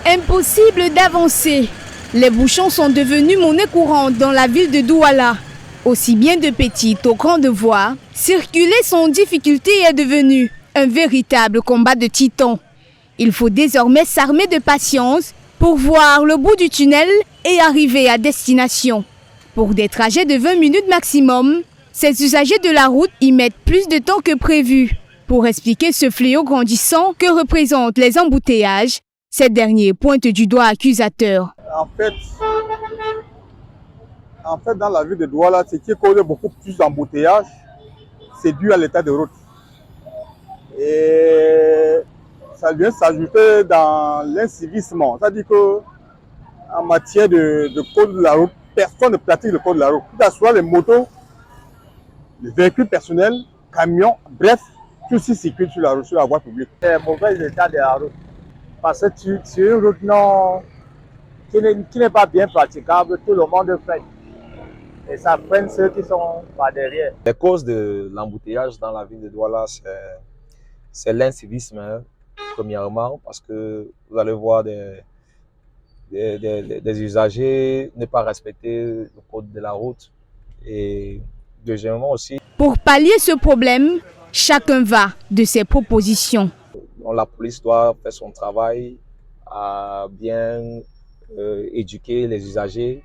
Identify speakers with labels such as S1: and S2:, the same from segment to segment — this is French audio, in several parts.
S1: Impossible d'avancer. Les bouchons sont devenus monnaie courante dans la ville de Douala. Aussi bien de petites aux grandes voies, circuler sans difficulté est devenu un véritable combat de titans. Il faut désormais s'armer de patience pour voir le bout du tunnel et arriver à destination. Pour des trajets de 20 minutes maximum, ces usagers de la route y mettent plus de temps que prévu. Pour expliquer ce fléau grandissant que représentent les embouteillages, ces derniers pointent du doigt accusateur.
S2: En fait, dans la ville de Douala, ce qui cause beaucoup plus d'embouteillages, c'est dû à l'état de route. Et ça vient s'ajouter dans l'incivisme. C'est-à-dire qu'en matière de code de la route, personne ne pratique le code de la route. Que ce soit les motos, les véhicules personnels, camions, bref, tout ce qui circule sur la voie publique.
S3: C'est un mauvais état de la route. Parce que c'est une route qui n'est pas bien praticable, tout le monde freine. Et ça freine ceux qui sont par derrière.
S4: Les causes de l'embouteillage dans la ville de Douala, c'est l'incivisme, hein, premièrement, parce que vous allez voir des usagers ne pas respecter le code de la route. Et deuxièmement aussi,
S1: pour pallier ce problème, chacun va de ses propositions.
S4: La police doit faire son travail à bien éduquer les usagers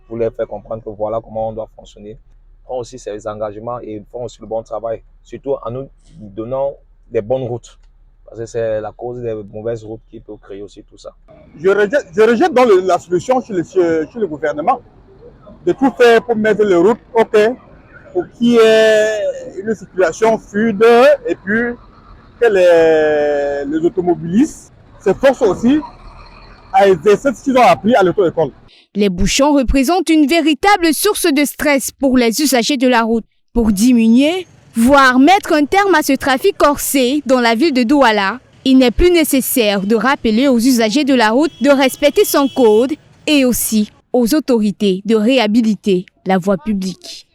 S4: pour les faire comprendre que voilà comment on doit fonctionner. Ils prennent aussi ses engagements et ils font aussi le bon travail, surtout en nous donnant des bonnes routes. Parce que c'est la cause des mauvaises routes qui peut créer aussi tout ça.
S2: Je rejette donc la solution chez le gouvernement de tout faire pour mettre les routes OK, pour qu'il y ait une circulation fluide et puis que les automobilistes s'efforcent aussi à exercer ce qu'ils ont appris à l'auto-école.
S1: Les bouchons représentent une véritable source de stress pour les usagers de la route. Pour diminuer, voire mettre un terme à ce trafic corsé dans la ville de Douala, il n'est plus nécessaire de rappeler aux usagers de la route de respecter son code et aussi aux autorités de réhabiliter la voie publique.